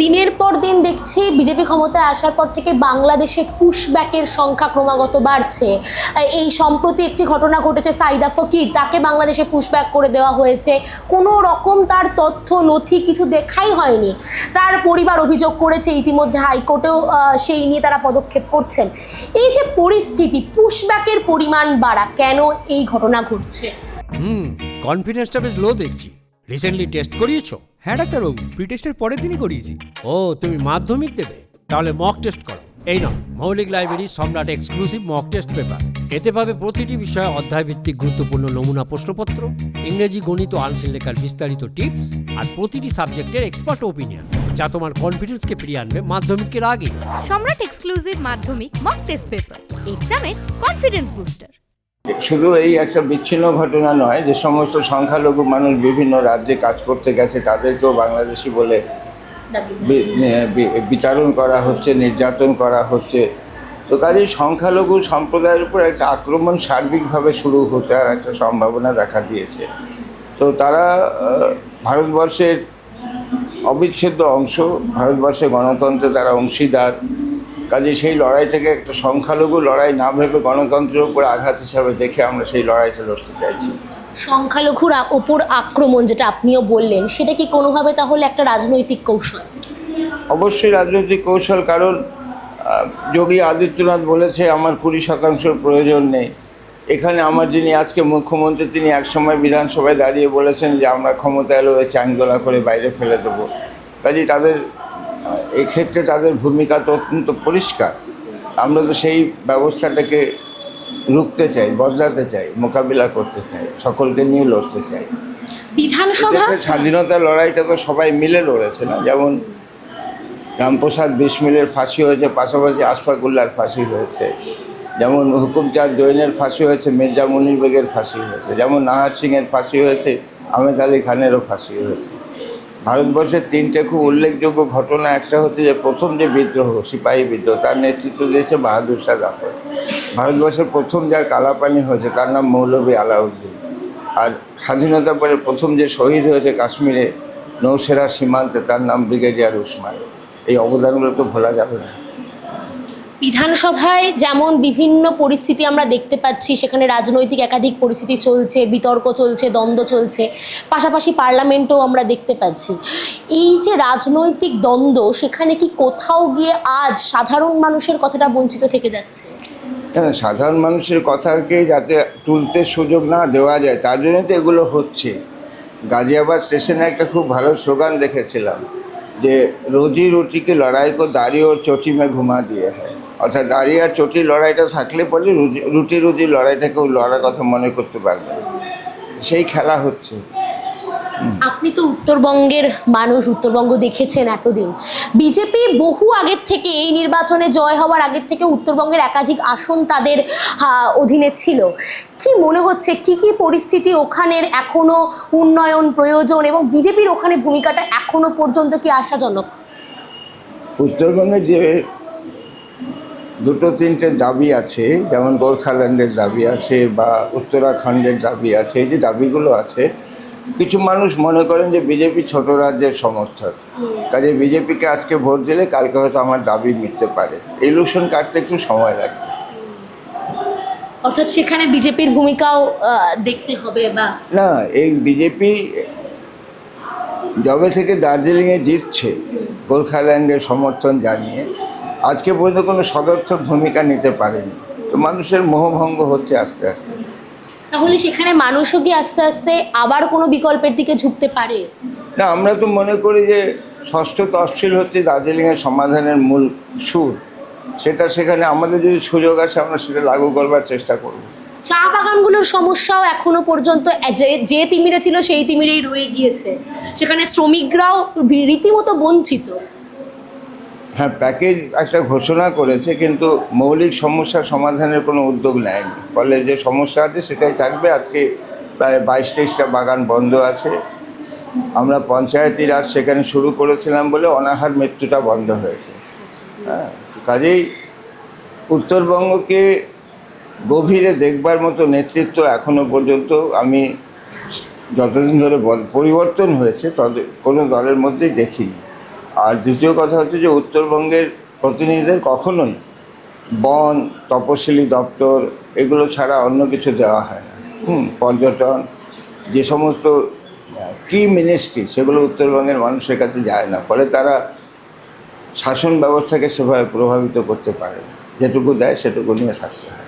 দিনের পর দিন দেখছি বিজেপি ক্ষমতায় আসার পর থেকে বাংলাদেশে পুশব্যাকের সংখ্যা ক্রমাগত বাড়ছে। এই সম্প্রতি একটি ঘটনা ঘটেছে, সাইদা ফকির, তাকে বাংলাদেশে পুশব্যাক করে দেওয়া হয়েছে। কোনো রকম তার তথ্য নথি কিছু দেখাই হয়নি। তার পরিবার অভিযোগ করেছে, ইতিমধ্যে হাইকোর্টেও সেই নিয়ে তারা পদক্ষেপ করছেন। এই যে পরিস্থিতি, পুশব্যাকের পরিমাণ বাড়া, কেন এই ঘটনা ঘটছে? কনফিডেন্সটা বেশ লো দেখছি। রিসেন্টলি টেস্ট করিয়েছো? হ্যাঁ ডাক্তারবাবু, প্রি টেস্টের পরের দিনই করিয়েছি। ও, তুমি মাধ্যমিক দেবে? তাহলে মক টেস্ট করো। এই নাও মৌলিক লাইব্রেরি সম্রাট এক্সক্লুসিভ মক টেস্ট পেপার। এতে পাবে প্রতিটি বিষয়ে অধ্যায়ভিত্তিক গুরুত্বপূর্ণ নমুনা প্রশ্নপত্র, ইংরেজি, গণিত ও আনসার লেখার বিস্তারিত টিপস, আর প্রতিটি সাবজেক্টের এক্সপার্ট ওপিনিয়ন, যা তোমার কনফিডেন্সকে ফিরিয়ে আনবে মাধ্যমিকের আগে। সম্রাট এক্সক্লুসিভ মাধ্যমিক মক টেস্ট পেপার, এক্সামের কনফিডেন্স বুস্টার। শুধু এই একটা বিচ্ছিন্ন ঘটনা নয়, যে সমস্ত সংখ্যালঘু মানুষ বিভিন্ন রাজ্যে কাজ করতে গেছে তাদেরকেও বাংলাদেশি বলে বিতাড়ন করা হচ্ছে, নির্যাতন করা হচ্ছে। তো কাজেই সংখ্যালঘু সম্প্রদায়ের উপর একটা আক্রমণ সার্বিকভাবে শুরু হতে আর একটা সম্ভাবনা দেখা দিয়েছে। তো তারা ভারতবর্ষের অবিচ্ছেদ্য অংশ, ভারতবর্ষের গণতন্ত্রে তারা অংশীদার। কাজে সেই লড়াইটাকে একটা সংখ্যালঘু লড়াই না ভেবে গণতন্ত্রের উপর আঘাত হিসাবে দেখে আমরা সেই লড়াইটা লড়তে চাইছি। সংখ্যালঘুর ওপর আক্রমণ যেটা আপনিও বললেন, সেটা কি কোনোভাবে তাহলে একটা রাজনৈতিক কৌশল? অবশ্যই রাজনৈতিক কৌশল, কারণ যোগী আদিত্যনাথ বলেছে আমার 20% প্রয়োজন নেই। এখানে আমার যিনি আজকে মুখ্যমন্ত্রী, তিনি একসময় বিধানসভায় দাঁড়িয়ে বলেছেন যে আমরা ক্ষমতা এলে চ্যাংদোলা করে বাইরে ফেলে দেবো। কাজেই তাদের এক্ষেত্রে তাদের ভূমিকা তো অত্যন্ত পরিষ্কার। আমরা তো সেই ব্যবস্থাটাকে রুখতে চাই, বদলাতে চাই, মোকাবিলা করতে চাই, সকলকে নিয়ে লড়তে চাই। বিধানসভা স্বাধীনতার লড়াইটা তো সবাই মিলে লড়েছে না? যেমন রামপ্রসাদ বিসমিলের ফাঁসি হয়েছে, পাশাপাশি আশফাকুল্লার ফাঁসি হয়েছে। যেমন হুকুমচাঁদ জৈনের ফাঁসি হয়েছে, মির্জা মনির বেগের ফাঁসি হয়েছে। যেমন নাহার সিংয়ের ফাঁসি হয়েছে, আহমেদ আলী খানেরও ফাঁসি হয়েছে। ভারতবর্ষের 3টে খুব উল্লেখযোগ্য ঘটনা, একটা হচ্ছে যে প্রথম যে বিদ্রোহ, সিপাহী বিদ্রোহ, তার নেতৃত্ব দিয়েছে বাহাদুর শাহ জাফর। ভারতবর্ষের প্রথম যার কালাপানি হয়েছে তার নাম মৌলভী আলাউদ্দিন। আর স্বাধীনতার পরে প্রথম যে শহীদ হয়েছে কাশ্মীরে নৌসেরা সীমান্তে, তার নাম ব্রিগেডিয়ার উসমান। এই অবদানগুলো তো ভোলা যাবে না। বিধানসভায় যেমন বিভিন্ন পরিস্থিতি আমরা দেখতে পাচ্ছি, সেখানে রাজনৈতিক একাধিক পরিস্থিতি চলছে, বিতর্ক চলছে, দ্বন্দ্ব চলছে, পাশাপাশি পার্লামেন্টও আমরা দেখতে পাচ্ছি। এই যে রাজনৈতিক দ্বন্দ্ব, সেখানে কি কোথাও গিয়ে আজ সাধারণ মানুষের কথাটা বঞ্চিত থেকে যাচ্ছে? হ্যাঁ, সাধারণ মানুষের কথাকে যাতে তুলতে সুযোগ না দেওয়া যায়, তার জন্য তো এগুলো হচ্ছে। গাজিয়াবাদ স্টেশনে একটা খুব ভালো স্লোগান দেখেছিলাম যে রোজি রুটিকে লড়াই কো দাড়ি ওর চটি মে ঘুমা দিয়ে হয়। অর্থাৎ দাড়ি আর চটি লড়াইটা থাকলে পরে রুটি রুটি লড়াইটাকেও লড়ার কথা মনে করতে পারবে, সেই খেলা হচ্ছে। আপনি তো উত্তরবঙ্গের মানুষ, উত্তরবঙ্গ দেখেছেন এতদিন। বিজেপি বহু আগের থেকে, এই নির্বাচনে জয় হওয়ার আগের থেকে উত্তরবঙ্গের একাধিক আসন তাদের অধীনে ছিল। কি মনে হচ্ছে, কি কি পরিস্থিতি ওখানের এখনো উন্নয়ন প্রয়োজন, এবং বিজেপির ওখানে ভূমিকাটা এখনো পর্যন্ত কি আশাজনক? উত্তরবঙ্গে যে 2-3টে দাবি আছে, যেমন গোর্খাল্যান্ডের দাবি আছে বা উত্তরাখণ্ডের দাবি আছে, এই যে দাবিগুলো আছে, কিছু মানুষ মনে করেন যে বিজেপি ছোট রাজ্যের সমর্থক, কাজে বিজেপিকে আজকে ভোট দিলে কালকে হয়তো আমার দাবি মিটতে পারে। ইলুশন কাটতে একটু সময় লাগবে। অর্থাৎ সেখানে বিজেপির ভূমিকাও দেখতে হবে। বা না, এই বিজেপি যবে থেকে দার্জিলিংয়ে জিতছে গোর্খাল্যান্ডের সমর্থন জানিয়ে, আজকে পর্যন্ত কোনো সদর্থক ভূমিকা নিতে পারেনি। তো মানুষের মোহভঙ্গ হচ্ছে আস্তে আস্তে। তাহলে সেখানে মানুষও কি আস্তে আস্তে আবার কোনো বিকল্পের দিকে ঝুঁকতে পারে? না, আমরা তো মনে করি যে ষষ্ঠ তফসিল হচ্ছে দার্জিলিংয়ের সমাধানের মূল সুর। সেটা সেখানে আমাদের যদি সুযোগ আসে আমরা সেটা লাগু করবার চেষ্টা করব। চা বাগানগুলোর সমস্যাও এখনো পর্যন্ত যে তিমিরে ছিল সেই তিমিরেই রয়ে গিয়েছে, সেখানে শ্রমিকরাও রীতিমতো বঞ্চিত। হ্যাঁ, প্যাকেজ একটা ঘোষণা করেছে, কিন্তু মৌলিক সমস্যা সমাধানের কোনো উদ্যোগ নেয়নি। ফলে যে সমস্যা আছে সেটাই থাকবে। আজকে প্রায় 22-23টা বাগান বন্ধ আছে। আমরা পঞ্চায়েতি রাজ সেখানে শুরু করেছিলাম বলে অনাহার মৃত্যুটা বন্ধ হয়েছে। হ্যাঁ, কাজেই উত্তরবঙ্গকে গভীরে দেখবার মতো নেতৃত্ব এখনও পর্যন্ত আমি যতদিন ধরে পরিবর্তন হয়েছে তত কোনো দলের মধ্যেই দেখিনি। আর দ্বিতীয় কথা হচ্ছে যে উত্তরবঙ্গের প্রতিনিধিদের কখনোই বন, তপশিলি দপ্তর এগুলো ছাড়া অন্য কিছু দেওয়া হয় না। পর্যটন, যে সমস্ত কি মিনিস্ট্রি, সেগুলো উত্তরবঙ্গের মানুষের কাছে যায় না, ফলে তারা শাসন ব্যবস্থাকে সেভাবে প্রভাবিত করতে পারে না। যেটুকু দেয় সেটুকু নিয়ে থাকতে হয়।